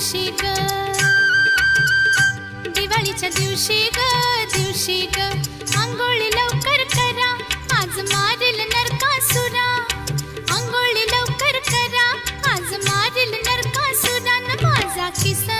दिवशी ग, दिवाळीच्या दिवशी ग अंघोळी लवकर करा, आज मारेल नरकासुरा. अंघोळी लवकर करा, आज मारेल नरकासुरा. न माझा किस्सा